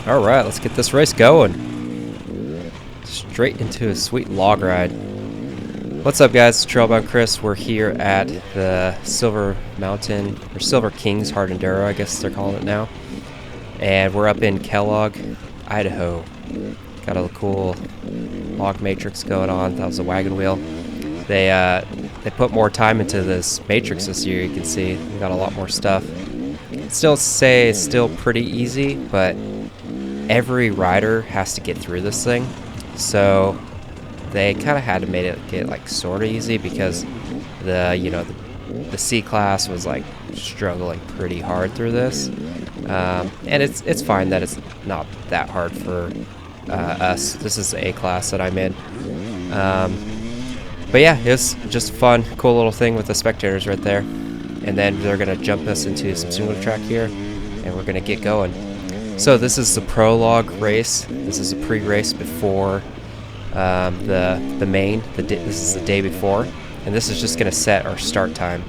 Alright, let's get this race going. Straight into a sweet log ride. What's up, guys? It's Trailbound Chris. We're here at the Silver Kings Hard Enduro, I guess they're calling it now. And we're up in Kellogg, Idaho. Got a cool log matrix going on. That was a wagon wheel. They put more time into this matrix this year. You can see we got a lot more stuff. Still say it's still pretty easy, but every rider has to get through this thing, so they kind of had to make it get like sort of easy because the C class was like struggling pretty hard through this, and it's fine that it's not that hard for us. This is the A class that I'm in, but yeah, it's just a fun, cool little thing with the spectators right there, and then they're gonna jump us into some single track here, and we're gonna get going. So this is the Prologue race. This is a pre-race before the main. This is the day before, and this is just going to set our start time.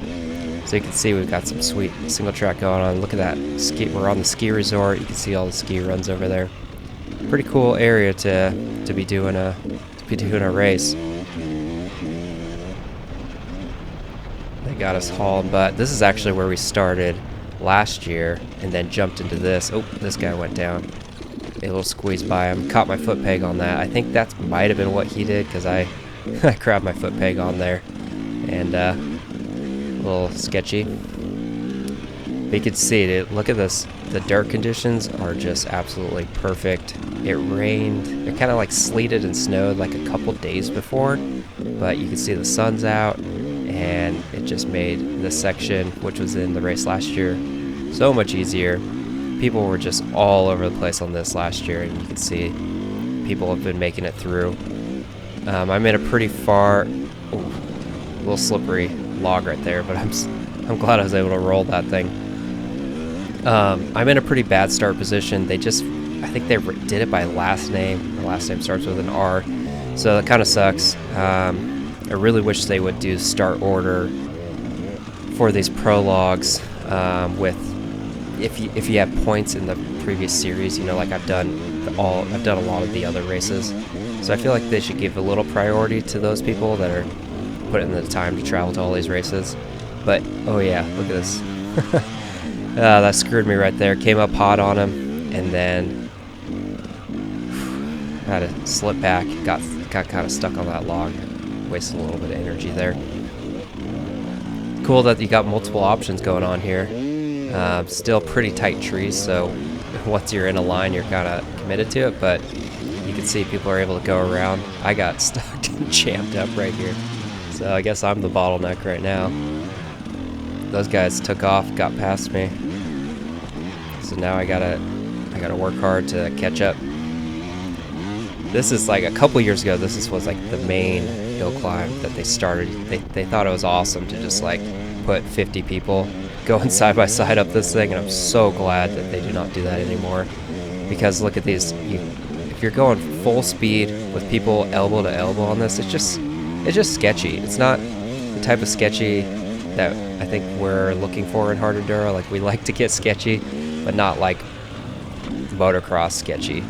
So you can see we've got some sweet single track going on. Look at that ski. We're on the ski resort. You can see all the ski runs over there. Pretty cool area to be doing a race. They got us hauled, but this is actually where we started last year and then jumped into this. Oh, this guy went down. A little squeeze by him. Caught my foot peg on that. I think that might have been what he did, because I grabbed my foot peg on there. And a little sketchy. But you can see it. Look at this. The dirt conditions are just absolutely perfect. It rained. It kind of like sleeted and snowed like a couple days before, but you can see the sun's out, and it just made this section, which was in the race last year, so much easier. People were just all over the place on this last year, and you can see people have been making it through. I'm in a pretty far, a little slippery log right there, but I'm glad I was able to roll that thing. I'm in a pretty bad start position. I think they did it by last name. The last name starts with an R, so that kind of sucks. I really wish they would do start order for these prologues with if you have points in the previous series, like I've done a lot of the other races. So I feel like they should give a little priority to those people that are putting in the time to travel to all these races. But oh yeah, look at this. That screwed me right there. Came up hot on him, and then had to slip back. Got kind of stuck on that log. Wasted a little bit of energy there. Cool that you got multiple options going on here. Still pretty tight trees, so once you're in a line, you're kind of committed to it, but you can see people are able to go around. I got stuck and jammed up right here, so I guess I'm the bottleneck right now. Those guys took off, got past me, so now I gotta work hard to catch up. This is like a couple years ago. This was like the main hill climb that they started. They thought it was awesome to just like put 50 people going side by side up this thing, and I'm so glad that they do not do that anymore. Because look at these. If you're going full speed with people elbow to elbow on this, it's just sketchy. It's not the type of sketchy that I think we're looking for in hard enduro. Like, we like to get sketchy, but not like motocross sketchy.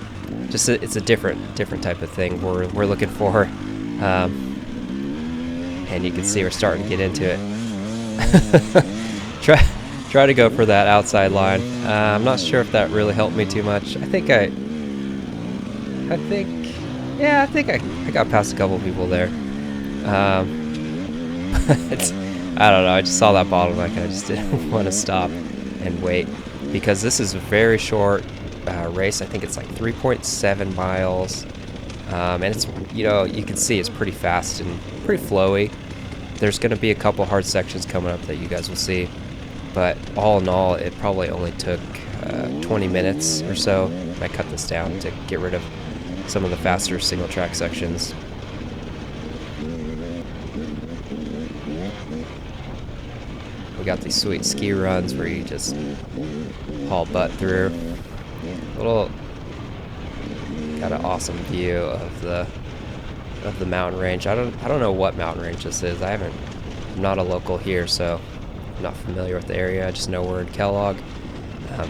Just it's a different type of thing we're looking for, and you can see we're starting to get into it. try to go for that outside line. I'm not sure if that really helped me too much. I think I got past a couple people there. But I don't know. I just saw that bottleneck and I just didn't want to stop and wait, because this is a very short race. I think it's like 3.7 miles, and it's you can see it's pretty fast and pretty flowy. There's going to be a couple hard sections coming up that you guys will see, but all in all, it probably only took 20 minutes or so. I cut this down to get rid of some of the faster single track sections. We got these sweet ski runs where you just haul butt through. Got an awesome view of the mountain range. I don't know what mountain range this is. I'm not a local here, so I'm not familiar with the area. I just know we're in Kellogg,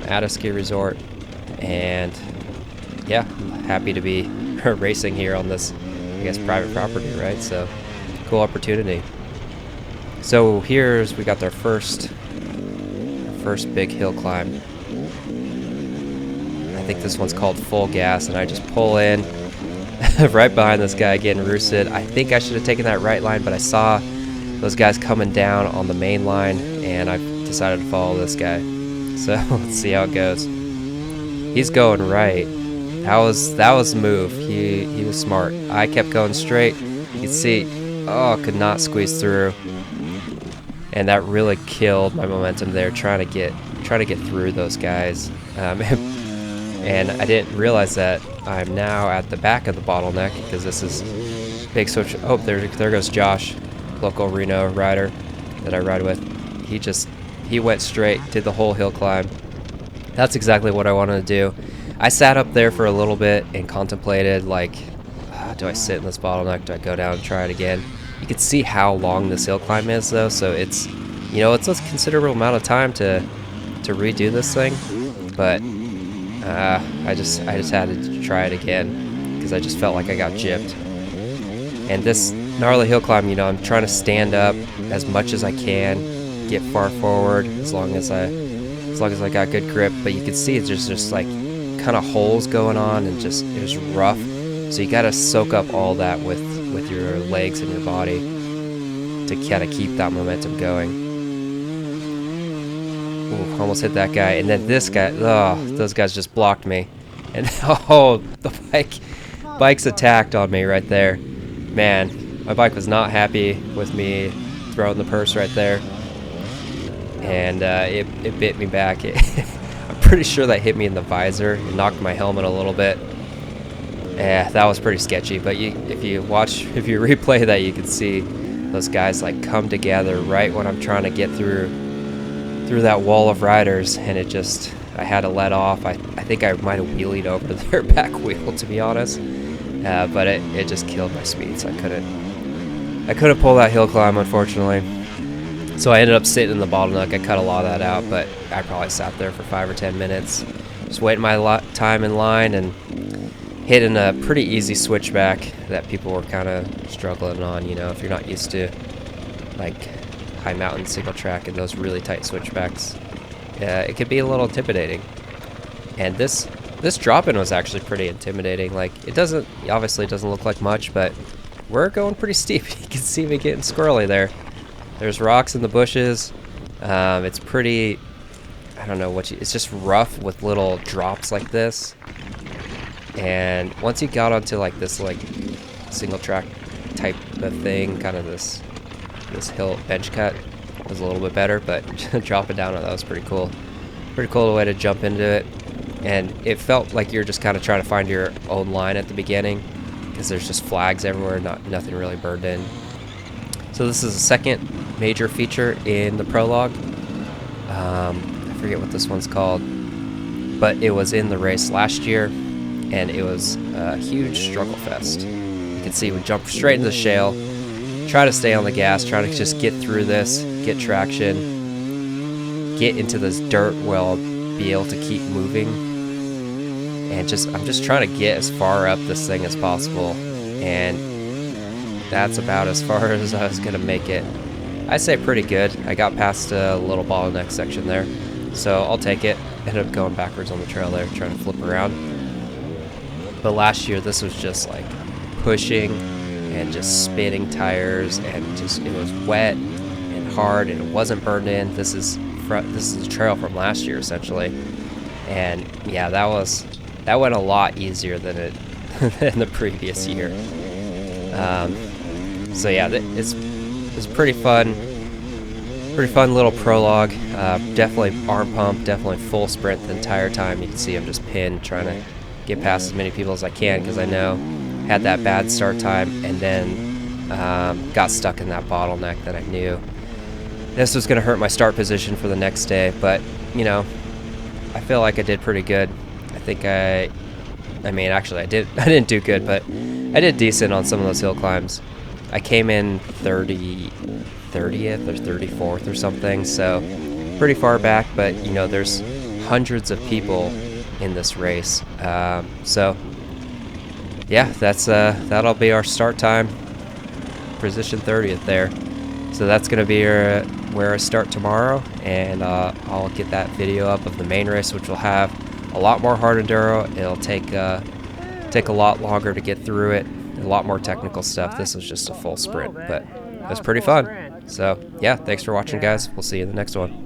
at a ski resort, and yeah, I'm happy to be racing here on this, I guess, private property, right? So, cool opportunity. So we got our first big hill climb. I think this one's called Full Gas, and I just pull in right behind this guy getting roosted. I think I should have taken that right line, but I saw those guys coming down on the main line, and I decided to follow this guy. So let's see how it goes. He's going right. That was the move. He was smart. I kept going straight. You can see, oh, could not squeeze through, and that really killed my momentum there, trying to get through those guys. And I didn't realize that I'm now at the back of the bottleneck, because this is big switch. Oh, there goes Josh, local Reno rider that I ride with. He went straight, did the whole hill climb. That's exactly what I wanted to do. I sat up there for a little bit and contemplated, like, do I sit in this bottleneck? Do I go down and try it again? You can see how long this hill climb is, though, so it's, you know, it's a considerable amount of time to redo this thing, but I just had to try it again, because I just felt like I got gypped. And this gnarly hill climb, you know, I'm trying to stand up as much as I can, get far forward as long as I got good grip. But you can see it's just like kind of holes going on, and just it was rough. So you got to soak up all that with your legs and your body to kind of keep that momentum going. Ooh, almost hit that guy, and then this guy. Oh, those guys just blocked me, and oh, the bike's attacked on me right there. Man, my bike was not happy with me throwing the purse right there, and it bit me back. I'm pretty sure that hit me in the visor and knocked my helmet a little bit. Yeah, that was pretty sketchy. But if you replay that, you can see those guys like come together right when I'm trying to get through that wall of riders, and I had to let off. I think I might have wheelied over their back wheel, to be honest. But it just killed my speed, so I couldn't pull that hill climb, unfortunately. So I ended up sitting in the bottleneck. I cut a lot of that out, but I probably sat there for 5 or 10 minutes, just waiting my time in line, and hitting a pretty easy switchback that people were kind of struggling on. You know, if you're not used to like high mountain single track and those really tight switchbacks, it could be a little intimidating. And this drop-in was actually pretty intimidating. Like, obviously it doesn't look like much, but we're going pretty steep. You can see me getting squirrely there. There's rocks in the bushes. It's pretty, I don't know it's just rough with little drops like this. And once you got onto like this like single track type of thing, kind of this hill bench cut was a little bit better, but dropping down on that was pretty cool. Pretty cool way to jump into it. And it felt like you're just kind of trying to find your own line at the beginning, because there's just flags everywhere, nothing really burned in. So this is the second major feature in the Prologue. I forget what this one's called, but it was in the race last year, and it was a huge struggle fest. You can see we jumped straight into the shale, try to stay on the gas, try to just get through this, get traction, get into this dirt well, be able to keep moving, and I'm just trying to get as far up this thing as possible, and that's about as far as I was gonna make it. I say pretty good. I got past a little bottleneck section there, so I'll take it. Ended up going backwards on the trail there, trying to flip around. But last year, this was just like pushing and just spinning tires, and it was wet and hard, and it wasn't burned in. This is a trail from last year essentially, and yeah, that went a lot easier than than the previous year. So yeah, it's pretty fun little prologue. Definitely arm pump, definitely full sprint the entire time. You can see I'm just pinned, trying to get past as many people as I can, because I know had that bad start time, and then got stuck in that bottleneck that I knew this was going to hurt my start position for the next day. But you know, I feel like I did pretty good. I think I didn't do good, but I did decent on some of those hill climbs. I came in 30th or 34th or something, so pretty far back. But you know, there's hundreds of people in this race. So yeah, that'll be our start time, position 30th there. So that's going to be where I start tomorrow, and I'll get that video up of the main race, which will have a lot more hard enduro. It'll take a lot longer to get through it, a lot more technical stuff. This was just a full sprint, but it was pretty fun. So yeah, thanks for watching, guys. We'll see you in the next one.